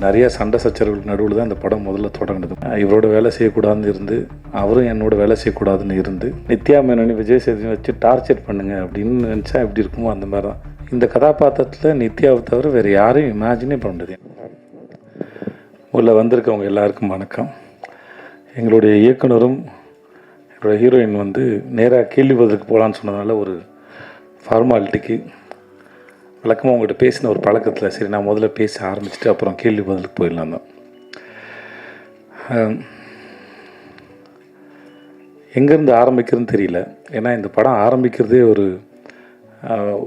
நிறைய சண்டை சச்சரவுகள் நடுவில் தான் இந்த படம் முதல்ல தொடங்கினது. இவரோட வேலை செய்யக்கூடாதுன்னு இருந்து, அவரும் என்னோட வேலை செய்யக்கூடாதுன்னு இருந்து, நித்யா மேனனி விஜய் சேதுபதி வச்சு டார்ச்சர் பண்ணுங்க அப்படின்னு நினச்சா எப்படி இருக்குமோ அந்த மாதிரி தான். இந்த கதாபாத்திரத்தில் நித்யாவை தவிர வேறு யாரையும் இமேஜினே பண்ண முடியாது. உள்ள வந்திருக்கவங்க எல்லாருக்கும் வணக்கம். எங்களுடைய இயக்குனரும் என்னோடய ஹீரோயின் வந்து நேராக கேள்வி பதிலுக்கு போகலான்னு சொன்னதுனால ஒரு ஃபார்மாலிட்டிக்கு வழக்கமாக உங்கள்கிட்ட பேசின ஒரு பழக்கத்தில் சரி நான் முதல்ல பேச ஆரம்பிச்சுட்டு அப்புறம் கேள்வி பதிலுக்கு போயிடலாம் தான். எங்கேருந்து ஆரம்பிக்கிறதுன்னு தெரியல. ஏன்னா இந்த படம் ஆரம்பிக்கிறதே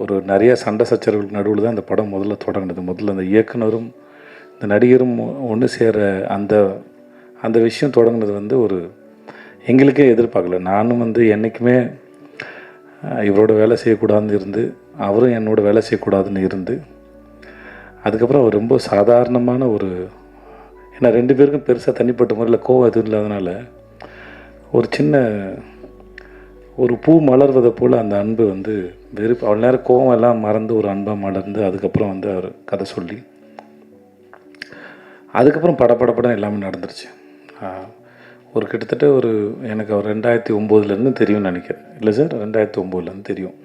ஒரு நிறைய சண்டை சச்சரவுகளுக்கு நடுவில் தான் இந்த படம் முதல்ல தொடங்கினது. முதல்ல அந்த இயக்குனரும் இந்த நடிகரும் ஒன்று சேர அந்த விஷயம் தொடங்கினது வந்து எங்களுக்கே எதிர்பார்க்கல. நானும் என்றைக்குமே இவரோட வேலை செய்யக்கூடாதுன்னு இருந்து, அவரும் என்னோட வேலை செய்யக்கூடாதுன்னு இருந்து, அதுக்கப்புறம் ரொம்ப சாதாரணமான ஏன்னா ரெண்டு பேருக்கும் பெருசாக தனிப்பட்ட முறையில் கோவம் எதுவும் இல்லாதனால ஒரு பூ மலர்வதை போல் அந்த அன்பு அவ்வளோ நேரம் கோவம் எல்லாம் மறந்து ஒரு அன்பாக மலர்ந்து அதுக்கப்புறம் அவர் கதை சொல்லி அதுக்கப்புறம் படப்படப்படம் எல்லாமே நடந்துருச்சு. கிட்டத்தட்ட எனக்கு அவர் 2009 தெரியும்னு நினைக்கிறேன். இல்லை சார், 2009 தெரியும்.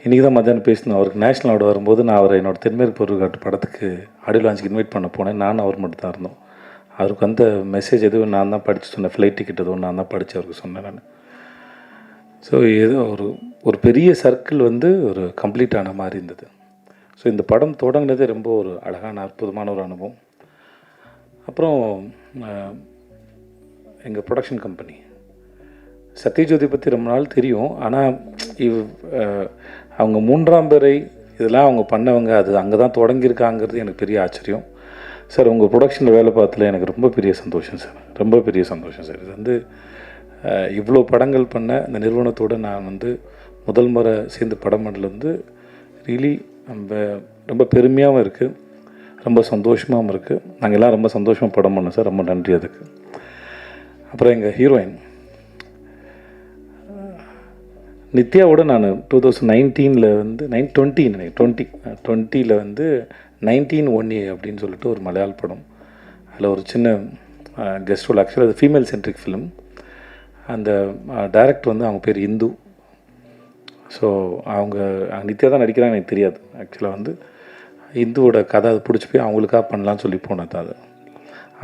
இன்றைக்கி தான் மத்தியானம் பேசினோம். அவருக்கு நேஷ்னல் அவார்டு வரும்போது நான் அவரை என்னோடய தென்மேற்கு பொருட்காட்டு படத்துக்கு ஆடியோ லான்ச்சுக்கு இன்வைட் பண்ண போனேன். நானும் அவர் மட்டும் தான் இருந்தோம். அவருக்கு மெசேஜ் எதுவும் நான் தான் படித்து சொன்னேன். ஃப்ளைட் டிக்கெட் எதுவும் நான் தான் படித்து அவருக்கு சொன்னேன் நான். ஸோ ஏதோ ஒரு பெரிய சர்க்கிள் கம்ப்ளீட் ஆன மாதிரி இருந்தது. ஸோ இந்த படம் தொடங்கினதே ரொம்ப அழகான அற்புதமான ஒரு அனுபவம். அப்புறம் எங்கள் ப்ரொடக்ஷன் கம்பெனி சத்யஜோதி பற்றி ரொம்ப நாள் தெரியும். ஆனால் அவங்க 3ஆம் பிறை இதெல்லாம் அவங்க பண்ணவங்க, அது அங்கே தான் தொடங்கியிருக்காங்கிறது எனக்கு பெரிய ஆச்சரியம் சார். உங்கள் ப்ரொடக்ஷனில் வேலை பார்த்ததில் எனக்கு ரொம்ப பெரிய சந்தோஷம் சார், ரொம்ப பெரிய சந்தோஷம் சார். இது இவ்வளோ படங்கள் பண்ண இந்த நிறுவனத்தோடு நான் முதல் முறை சேர்ந்து படம் பண்ணல ரியலி ரொம்ப பெருமையாகவும் இருக்குது, ரொம்ப சந்தோஷமாகவும் இருக்குது. நாங்கள் எல்லாம் ரொம்ப சந்தோஷமாக படம் பண்ணோம் சார், ரொம்ப நன்றி அதுக்கு. அப்புறம் எங்கள் ஹீரோயின் நித்யாவோட நான் 2019 2020 19 அப்படின்னு சொல்லிட்டு ஒரு மலையாள படம், அதில் ஒரு சின்ன கெஸ்ட் ரோல். ஆக்சுவலாக அது ஃபீமேல் சென்ட்ரிக் ஃபிலிம். அந்த டைரக்டர் அவங்க பேர் இந்து. ஸோ அவங்க நித்யா தான் நடிக்கிறாங்க, எனக்கு தெரியாது. ஆக்சுவலாக இந்துவோட கதை அது பிடிச்சி போய் அவங்களுக்காக பண்ணலான்னு சொல்லி போனது அது.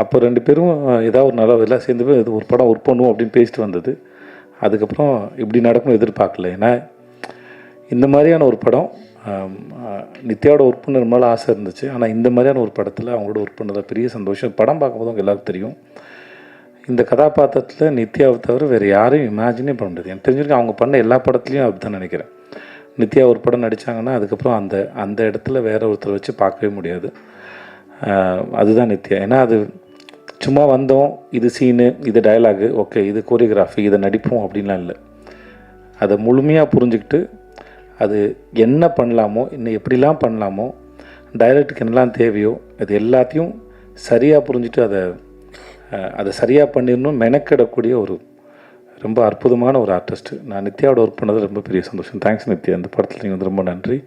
அப்போ ரெண்டு பேரும் ஏதாவது ஒரு நல்லா எல்லாம் சேர்ந்து போய் இது ஒரு படம் ஒர்க் பண்ணுவோம் அப்படின்னு பேசிட்டு வந்தது. அதுக்கப்புறம் இப்படி நடக்கும் எதிர்பார்க்கல. ஏன்னா இந்த மாதிரியான ஒரு படம் நித்யாவோட ஒர்க் பண்ண ரொம்ப ஆசை இருந்துச்சு. ஆனால் இந்த மாதிரியான ஒரு படத்தில் அவங்களோட ஒர்க் பண்ணதை பெரிய சந்தோஷம். படம் பார்க்கும்போது அவங்க எல்லாருக்கும் தெரியும். இந்த கதாபாத்திரத்தில் நித்யாவை தவிர வேறு யாரையும் இமேஜினே பண்ண முடியாது. எனக்கு தெரிஞ்சிருக்கேன் அவங்க பண்ண எல்லா படத்துலையும் அப்படி தான் நினைக்கிறேன். நித்யா ஒரு படம் நடித்தாங்கன்னா அதுக்கப்புறம் அந்த இடத்துல வேற ஒருத்தரை வச்சு பார்க்கவே முடியாது. அதுதான் நித்யா. ஏன்னா அது சும்மா வந்தோம், இது சீனு, இது டயலாகு, ஓகே இது கோரியோகிராஃபி, இதை நடிப்போம் அப்படின்லாம் இல்லை. அதை முழுமையாக புரிஞ்சுக்கிட்டு அது என்ன பண்ணலாமோ, இன்னும் எப்படிலாம் பண்ணலாமோ, டைரக்டருக்கு என்னெல்லாம் தேவையோ அது எல்லாத்தையும் சரியாக புரிஞ்சுட்டு அதை சரியாக பண்ணிடணும் மெனக்கிடக்கூடிய ரொம்ப அற்புதமான ஒரு ஆர்டிஸ்ட்டு. நான் நித்யாவோட ஒர்க் பண்ணது ரொம்ப பெரிய சந்தோஷம். தேங்க்ஸ் நித்யா, அந்த படத்தில் நீங்கள் ரொம்ப நன்றி.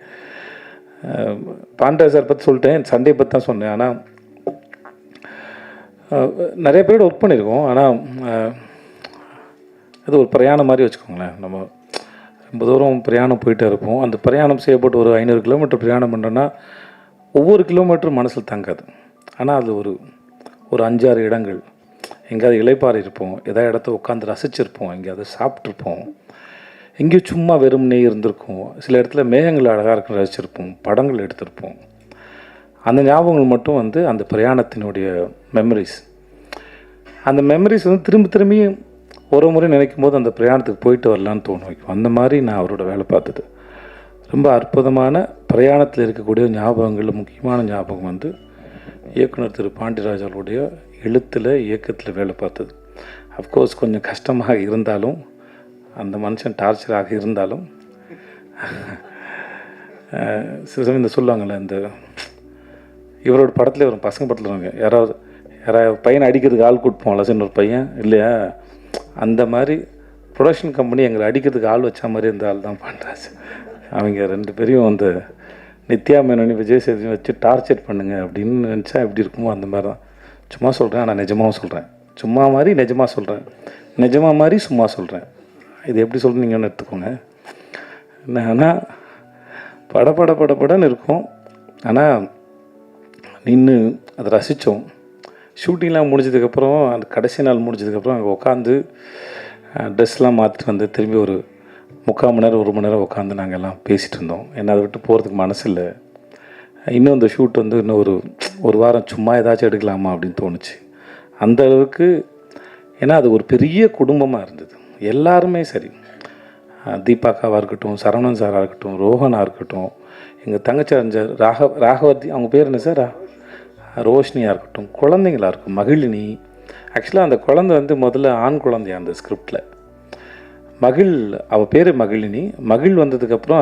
பாண்டா சார் பற்றி சொல்லிட்டேன், சண்டே பற்றி தான் சொன்னேன். ஆனால் நிறைய பேரோட ஒர்க் பண்ணியிருக்கோம். ஆனால் அது ஒரு பிரயாணம் மாதிரி வச்சுக்கோங்களேன். நம்ம ரொம்ப தூரம் பிரயாணம் போயிட்டே இருப்போம். அந்த பிரயாணம் செய்யப்பட்டு ஒரு 500 கிலோமீட்டர் பிரயாணம் பண்ணுறோன்னா ஒவ்வொரு கிலோமீட்டரும் மனசில் தங்காது. ஆனால் அது ஒரு 5-6 இடங்கள் எங்கேயாவது இளைப்பாறை இருப்போம், ஏதாவது இடத்த உட்காந்து ரசிச்சிருப்போம், எங்கேயாவது சாப்பிட்ருப்போம், எங்கேயும் சும்மா வெறும்னே இருந்திருக்கும். சில இடத்துல மேகங்கள் அழகாக இருக்க ரசிச்சிருப்போம், படங்கள் எடுத்திருப்போம். அந்த ஞாபகங்கள் மட்டும் அந்த பிரயாணத்தினுடைய மெமரிஸ். அந்த மெமரிஸ் திரும்பி ஒரு முறை நினைக்கும் போது அந்த பிரயாணத்துக்கு போயிட்டு வரலான்னு தோணும் வைக்கும். அந்த மாதிரி நான் அவரோட வேலை பார்த்தது ரொம்ப அற்புதமான பிரயாணத்தில் இருக்கக்கூடிய ஞாபகங்களில் முக்கியமான ஞாபகம் இயக்குனர் திரு பாண்டியராஜ் அவருடைய எழுத்தில் இயக்கத்தில் வேலை பார்த்தது. அஃப்கோர்ஸ் கொஞ்சம் கஷ்டமாக இருந்தாலும், அந்த மனுஷன் டார்ச்சராக இருந்தாலும், சில சமயம் இந்த சொல்லுவாங்கள்ல, இவரோட படத்தில் ஒரு பசங்க படத்தில் யாராவது பையனை அடிக்கிறதுக்கு ஆள் கூட்டுப்போம்ல சார், ஒரு பையன் இல்லையா, அந்த மாதிரி ப்ரொடக்ஷன் கம்பெனி எங்களை அடிக்கிறதுக்கு ஆள் வச்ச மாதிரி இருந்த ஆள் தான் பண்ணுறாச்சு. அவங்க ரெண்டு பேரையும் நித்யா மேனனி விஜய் சேதுபதி வச்சு டார்ச்சர் பண்ணுங்க அப்படின்னு நினச்சா எப்படி இருக்குமோ அந்த மாதிரி தான். சும்மா சொல்கிறேன், ஆனால் நிஜமாகவும் சொல்கிறேன். சும்மா மாதிரி நிஜமாக சொல்கிறேன், நிஜமாக மாதிரி சும்மா சொல்கிறேன். இது எப்படி சொல்கிறேன் நீங்கள் ஒன்று எடுத்துக்கோங்க. ஆனால் படன்னு இருக்கும். ஆனால் நின்று அதை ரசித்தோம். ஷூட்டிங்லாம் முடிஞ்சதுக்கப்புறம் அந்த கடைசி நாள் முடிஞ்சதுக்கப்புறம் அங்கே உட்காந்து ட்ரெஸ்லாம் மாற்றிட்டு வந்து திரும்பி ஒரு 3/4 மணி நேரம் 1 மணி நேரம் உட்காந்து நாங்கள் எல்லாம் பேசிகிட்டு இருந்தோம். ஏன்னா அதை விட்டு போகிறதுக்கு மனசு இல்லை. இன்னும் இந்த ஷூட் வந்து இன்னும் ஒரு வாரம் சும்மா ஏதாச்சும் எடுக்கலாமா அப்படின்னு தோணுச்சு. அந்த அளவுக்கு. ஏன்னா அது ஒரு பெரிய குடும்பமாக இருந்தது. எல்லாருமே சரி, தீபாக்காவாக இருக்கட்டும், சரவணன் சாராக இருக்கட்டும், ரோஹனாக இருக்கட்டும், எங்கள் தங்கச்சி அறிஞர் ராகவர்த்தி, அவங்க பேர் என்ன சார், ரோஷினியாக இருக்கட்டும், குழந்தைங்களாக இருக்கும், மகிழினி. ஆக்சுவலாக அந்த குழந்தை வந்து முதல்ல ஆண் குழந்தையா அந்த ஸ்கிரிப்டில். அவள் பேர் மகிழினி. மகிழ் வந்ததுக்கப்புறம்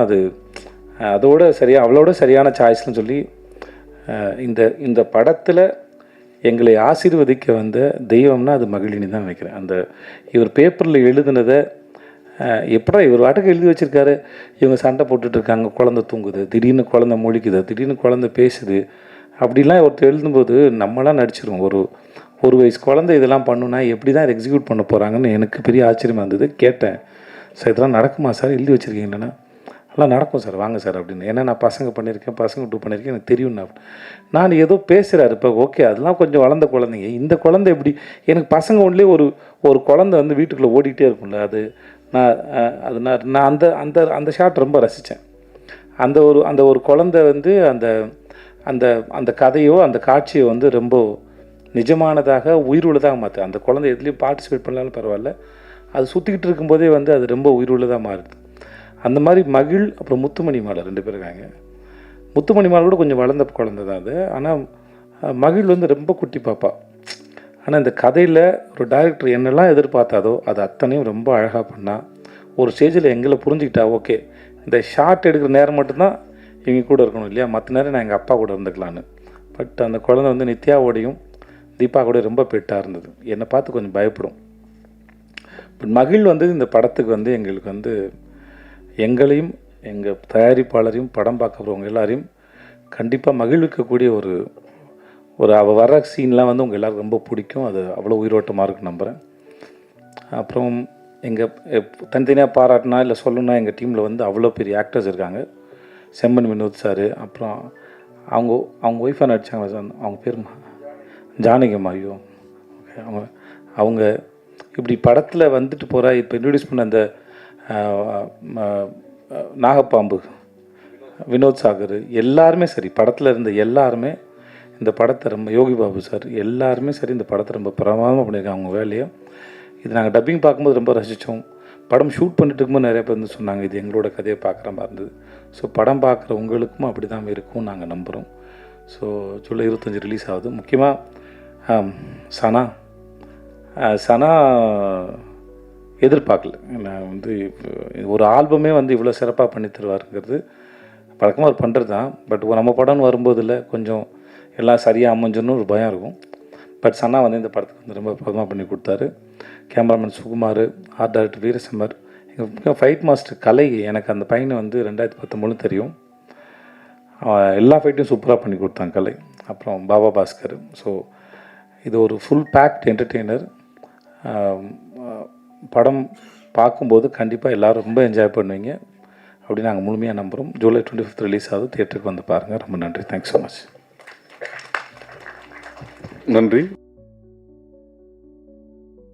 அதோட அவளோட சரியான சாய்ஸ்னு சொல்லி இந்த படத்தில் எங்களை ஆசீர்வதிக்க வந்த தெய்வம்னா அது மகிழினி தான் நினைக்கிறேன். இவர் பேப்பரில் எழுதுனதை எப்படா இவர் வாட்டுக்கு எழுதி வச்சுருக்காரு, இவங்க சண்டை போட்டுட்ருக்காங்க, குழந்தை தூங்குது, திடீர்னு குழந்தை முழிக்குது, திடீர்னு குழந்தை பேசுது, அப்படிலாம் ஒருத்தர் எழுதும்போது நம்மளாம் நடிச்சிருவோம். ஒரு வயசு குழந்தை இதெல்லாம் பண்ணுன்னா எப்படி தான் எக்ஸிக்யூட் பண்ண போகிறாங்கன்னு எனக்கு பெரிய ஆச்சரியமாக இருந்தது. கேட்டேன், சார் இதெல்லாம் நடக்குமா சார், எழுதி வச்சுருக்கீங்களா? எல்லாம் நடக்கும் சார், வாங்க சார் அப்படின்னு. ஏன்னா நான் பசங்க பண்ணியிருக்கேன், பசங்க 2 பண்ணியிருக்கேன், எனக்கு தெரியும்ண்ணா. நான் ஏதோ பேசுகிறாரு இப்போ, ஓகே அதெல்லாம் கொஞ்சம் வளர்ந்த குழந்தைங்க. இந்த குழந்தை எப்படி, எனக்கு பசங்க ஒன்றுலேயே ஒரு குழந்தை வந்து வீட்டுக்குள்ளே ஓடிக்கிட்டே இருக்கும்ல, நான் அந்த ஷாட் ரொம்ப ரசித்தேன். அந்த ஒரு குழந்தை வந்து அந்த கதையோ அந்த காட்சியோ வந்து ரொம்ப நிஜமானதாக உயிருள்ளதாக மாற்று. அந்த குழந்தை எதுலேயும் பார்ட்டிசிபேட் பண்ணாலும் பரவாயில்ல, அது சுற்றிக்கிட்டு இருக்கும்போதே வந்து அது ரொம்ப உயிருள்ளதாக மாறுது. அந்த மாதிரி மகிழ் அப்புறம் முத்துமணி மாலை 2 பேர் இருக்காங்க. முத்துமணி மாலை கூட கொஞ்சம் வளர்ந்த குழந்தை தான் அது. ஆனால் மகிழ் வந்து ரொம்ப குட்டி பாப்பா. ஆனால் இந்த கதையில் ஒரு டைரக்டர் என்னெல்லாம் எதிர்பார்த்தாதோ அது அத்தனையும் ரொம்ப அழகாக பண்ணால், ஒரு ஸ்டேஜில் எங்களை புரிஞ்சுக்கிட்டா ஓகே, இந்த ஷார்ட் எடுக்கிற நேரம் மட்டும்தான் இவங்க கூட இருக்கணும் இல்லையா, மற்ற நேரம் நான் எங்கள் அப்பா கூட இருந்துக்கலான்னு. பட் அந்த குழந்தை வந்து நித்யாவோடையும் தீபா கூட ரொம்ப பெட்டாக இருந்தது. என்னை பார்த்து கொஞ்சம் பயப்படும். பட் மகிழ் வந்து இந்த படத்துக்கு வந்து எங்களுக்கு வந்து எங்களையும் எங்கள் தயாரிப்பாளரையும் படம் பார்க்க போகிறவங்க எல்லாரையும் கண்டிப்பாக மகிழ்விக்கக்கூடிய ஒரு அவள் வர சீன்லாம் வந்து உங்கள் எல்லோரும் ரொம்ப பிடிக்கும். அது அவ்வளோ உயிரோட்டமாக இருக்குன்னு நம்புகிறேன். அப்புறம் எங்கள் தனித்தனியாக பாராட்டினா இல்லை சொல்லணுன்னா எங்கள் டீமில் வந்து அவ்வளோ பெரிய ஆக்டர்ஸ் இருக்காங்க. செம்மன் வினோத் சார், அப்புறம் அவங்க ஒய்ஃபாக நடித்தாங்க சார், அவங்க பேர் ஜானகிம்மா. ஐயோ ஓகே, அவங்க இப்படி படத்தில் வந்துட்டு போகிறா. இப்போ இன்ட்ரடியூஸ் பண்ண அந்த நாகப்பாம்பு வினோத் சாகர் எல்லாருமே சரி, படத்தில் இருந்த எல்லாருமே இந்த படத்தை ரொம்ப, யோகி பாபு சார் எல்லாருமே சரி இந்த படத்தை ரொம்ப பிரமாதமாக பண்ணியிருக்காங்க அவங்க வேலையை. இது நாங்கள் டப்பிங் பார்க்கும்போது ரொம்ப ரசித்தோம். படம் ஷூட் பண்ணிட்டு இருக்கும்போது நிறைய பேர் வந்து சொன்னாங்க இது எங்களோட கதையை பார்க்குற மாதிரி இருந்தது. ஸோ படம் பார்க்குற உங்களுக்கும் அப்படி தான் இருக்கும் நாங்கள் நம்புகிறோம். ஸோ ஜூலை 25 ரிலீஸ் ஆகுது. முக்கியமாக சனா எதிர்பார்க்கல. நான் வந்து ஒரு ஆல்பமே வந்து இவ்வளோ சிறப்பாக பண்ணி தருவாருங்கிறது பழக்கமாக அவர் பண்ணுறது தான். பட் நம்ம படம்னு வரும்போதில் கொஞ்சம் எல்லாம் சரியாக அமைஞ்சுன்னு ஒரு பயம் இருக்கும். பட் சனா வந்து இந்த படத்துக்கு வந்து ரொம்ப பிரதமாக பண்ணி கொடுத்தாரு. கேமராமேன் சுகுமார், ஆர்ட் டைரக்டர் வீரசமர், எங்கள் முக்கியம் ஃபைட் மாஸ்டர் கலை. எனக்கு அந்த பையனை வந்து 2019 தெரியும். எல்லா ஃபைட்டையும் சூப்பராக பண்ணி கொடுத்தாங்க கலை. அப்புறம் பாபா பாஸ்கர். ஸோ இது ஒரு ஃபுல் பேக்ட் என்டர்டெய்னர். படம் பார்க்கும்போது கண்டிப்பாக எல்லோரும் ரொம்ப என்ஜாய் பண்ணுவீங்க அப்படின்னு நாங்கள் முழுமையாக நம்புகிறோம். ஜூலை 25 ரிலீஸ் ஆகுது. தியேட்டருக்கு வந்து பாருங்கள். ரொம்ப நன்றி. Thanks so much. நன்றி.